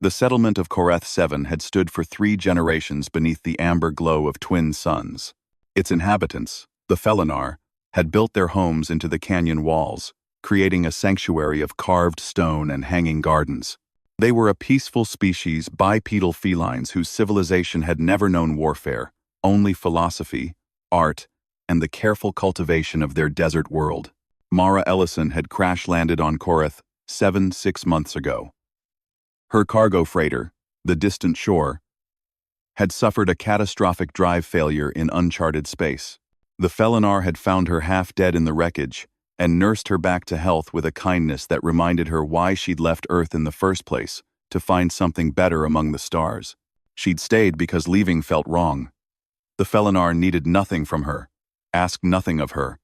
The settlement of Corth 7 had stood for 3 generations beneath the amber glow of twin suns. Its inhabitants, the Felinar, had built their homes into the canyon walls, creating a sanctuary of carved stone and hanging gardens. They were a peaceful species, bipedal felines whose civilization had never known warfare, only philosophy, art, and the careful cultivation of their desert world. Mara Ellison had crash-landed on Corth 6 months ago. Her cargo freighter, the Distant Shore, had suffered a catastrophic drive failure in uncharted space. The Felinar had found her half dead in the wreckage and nursed her back to health with a kindness that reminded her why she'd left Earth in the first place, to find something better among the stars. She'd stayed because leaving felt wrong. The Felinar needed nothing from her, asked nothing of her,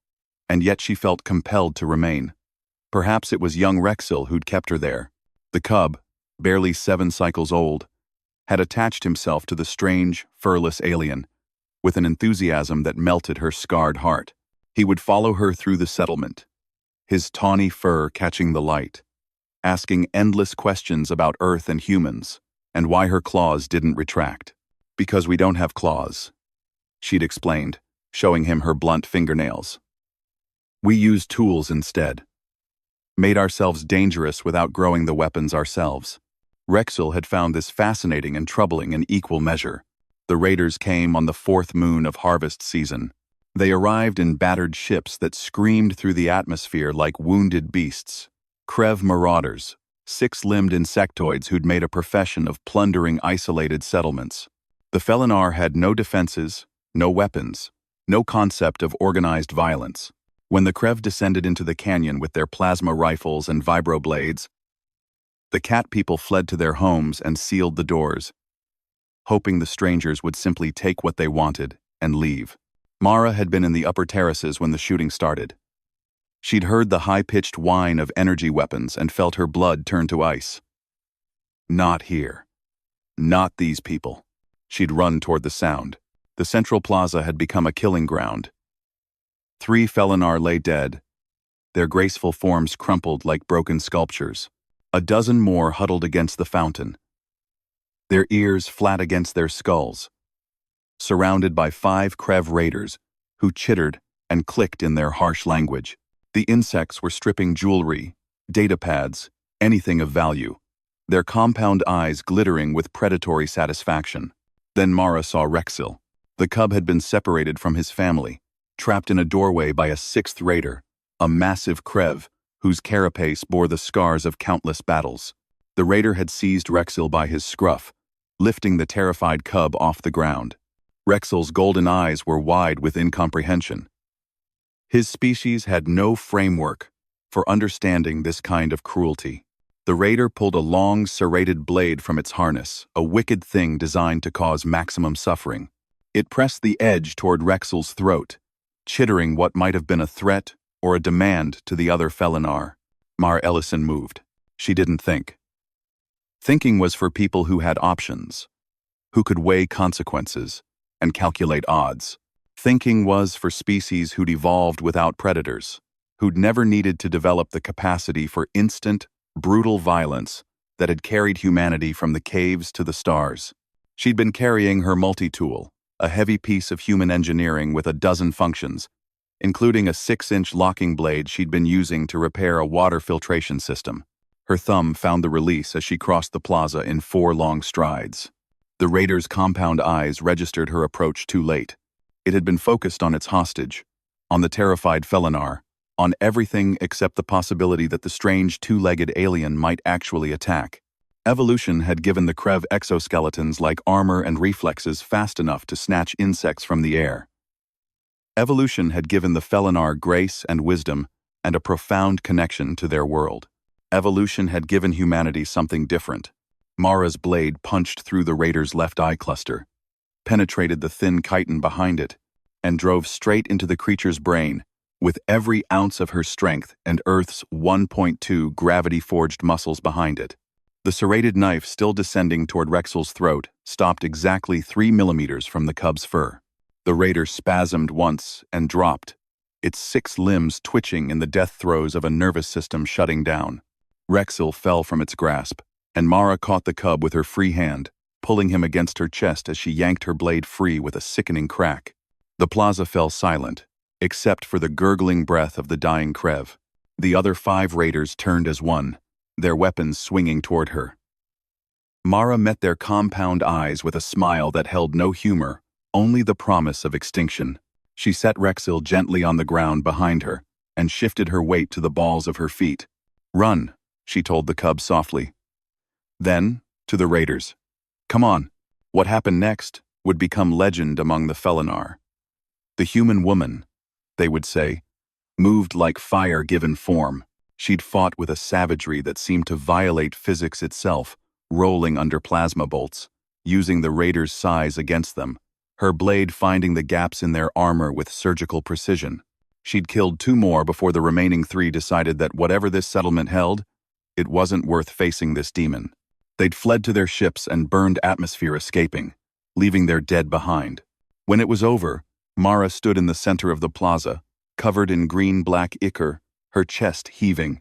and yet she felt compelled to remain. Perhaps it was young Rexil who'd kept her there. The cub, barely 7 cycles old, had attached himself to the strange, furless alien, with an enthusiasm that melted her scarred heart. He would follow her through the settlement, his tawny fur catching the light, asking endless questions about Earth and humans, and why her claws didn't retract. "Because we don't have claws," she'd explained, showing him her blunt fingernails. "We use tools instead. Made ourselves dangerous without growing the weapons ourselves." Rexil had found this fascinating and troubling in equal measure. The raiders came on the 4th moon of harvest season. They arrived in battered ships that screamed through the atmosphere like wounded beasts. Krev marauders, 6-limbed insectoids who'd made a profession of plundering isolated settlements. The Felinar had no defenses, no weapons, no concept of organized violence. When the Krev descended into the canyon with their plasma rifles and vibroblades, the cat people fled to their homes and sealed the doors, hoping the strangers would simply take what they wanted and leave. Mara had been in the upper terraces when the shooting started. She'd heard the high-pitched whine of energy weapons and felt her blood turn to ice. Not here. Not these people. She'd run toward the sound. The central plaza had become a killing ground. 3 Felinar lay dead, their graceful forms crumpled like broken sculptures. A dozen more huddled against the fountain, their ears flat against their skulls, surrounded by 5 Krev raiders who chittered and clicked in their harsh language. The insects were stripping jewelry, data pads, anything of value, their compound eyes glittering with predatory satisfaction. Then Mara saw Rexil. The cub had been separated from his family, trapped in a doorway by a 6th raider, a massive Krev, whose carapace bore the scars of countless battles. The raider had seized Rexil by his scruff, lifting the terrified cub off the ground. Rexil's golden eyes were wide with incomprehension. His species had no framework for understanding this kind of cruelty. The raider pulled a long, serrated blade from its harness, a wicked thing designed to cause maximum suffering. It pressed the edge toward Rexil's throat, chittering what might have been a threat or a demand to the other Felinar. Mara Ellison moved. She didn't think. Thinking was for people who had options, who could weigh consequences and calculate odds. Thinking was for species who'd evolved without predators, who'd never needed to develop the capacity for instant, brutal violence that had carried humanity from the caves to the stars. She'd been carrying her multi-tool, a heavy piece of human engineering with a dozen functions, including a 6-inch locking blade she'd been using to repair a water filtration system. Her thumb found the release as she crossed the plaza in 4 long strides. The raider's compound eyes registered her approach too late. It had been focused on its hostage, on the terrified Felinar, on everything except the possibility that the strange 2-legged alien might actually attack. Evolution had given the Krev exoskeletons like armor and reflexes fast enough to snatch insects from the air. Evolution had given the Felinar grace and wisdom and a profound connection to their world. Evolution had given humanity something different. Mara's blade punched through the raider's left eye cluster, penetrated the thin chitin behind it, and drove straight into the creature's brain, with every ounce of her strength and Earth's 1.2 gravity-forged muscles behind it. The serrated knife still descending toward Rexil's throat stopped exactly 3 millimeters from the cub's fur. The raider spasmed once and dropped, its 6 limbs twitching in the death throes of a nervous system shutting down. Rexil fell from its grasp, and Mara caught the cub with her free hand, pulling him against her chest as she yanked her blade free with a sickening crack. The plaza fell silent, except for the gurgling breath of the dying Krev. The other 5 raiders turned as one, their weapons swinging toward her. Mara met their compound eyes with a smile that held no humor, only the promise of extinction. She set Rexil gently on the ground behind her and shifted her weight to the balls of her feet. "Run," she told the cub softly. Then, to the raiders, "Come on." What happened next would become legend among the Felinar. The human woman, they would say, moved like fire given form. She'd fought with a savagery that seemed to violate physics itself, rolling under plasma bolts, using the raiders' size against them, her blade finding the gaps in their armor with surgical precision. She'd killed 2 more before the remaining 3 decided that whatever this settlement held, it wasn't worth facing this demon. They'd fled to their ships and burned atmosphere escaping, leaving their dead behind. When it was over, Mara stood in the center of the plaza, covered in green-black ichor, her chest heaving.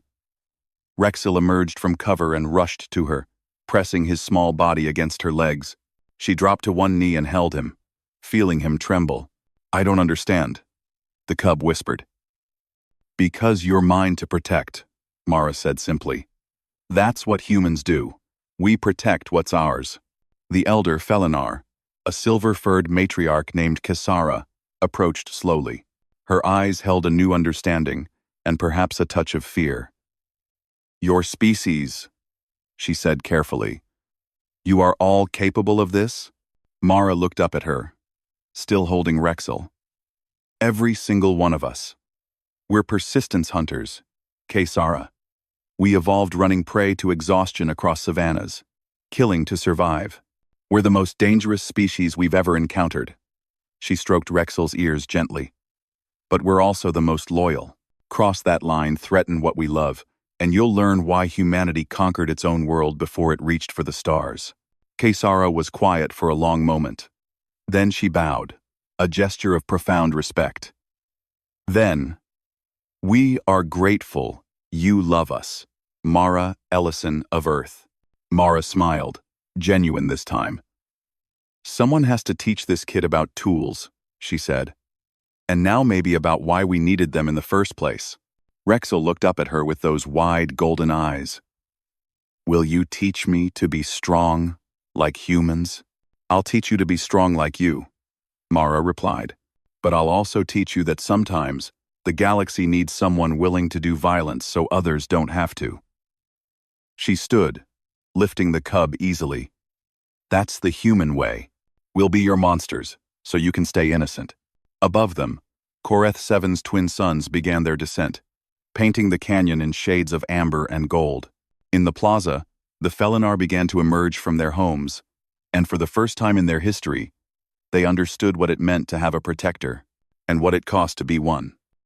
Rexil emerged from cover and rushed to her, pressing his small body against her legs. She dropped to one knee and held him, feeling him tremble. "I don't understand," the cub whispered. "Because you're mine to protect," Mara said simply. "That's what humans do. We protect what's ours." The elder Felinar, a silver-furred matriarch named Kisara, approached slowly. Her eyes held a new understanding, and perhaps a touch of fear. "Your species," she said carefully. "You are all capable of this?" Mara looked up at her, still holding Rexil. "Every single one of us. We're persistence hunters, Kesara. We evolved running prey to exhaustion across savannas, killing to survive. We're the most dangerous species we've ever encountered." She stroked Rexil's ears gently. "But we're also the most loyal. Cross that line, threaten what we love, and you'll learn why humanity conquered its own world before it reached for the stars." Kesara was quiet for a long moment. Then she bowed, a gesture of profound respect. "Then, we are grateful you love us, Mara Ellison of Earth." Mara smiled, genuine this time. "Someone has to teach this kid about tools," she said. "And now maybe about why we needed them in the first place." Rexil looked up at her with those wide golden eyes. "Will you teach me to be strong, like humans?" "I'll teach you to be strong like you," Mara replied. "But I'll also teach you that sometimes the galaxy needs someone willing to do violence so others don't have to." She stood, lifting the cub easily. "That's the human way. We'll be your monsters, so you can stay innocent." Above them, Corth 7's twin sons began their descent, painting the canyon in shades of amber and gold. In the plaza, the Felinar began to emerge from their homes, and for the first time in their history, they understood what it meant to have a protector, and what it cost to be one.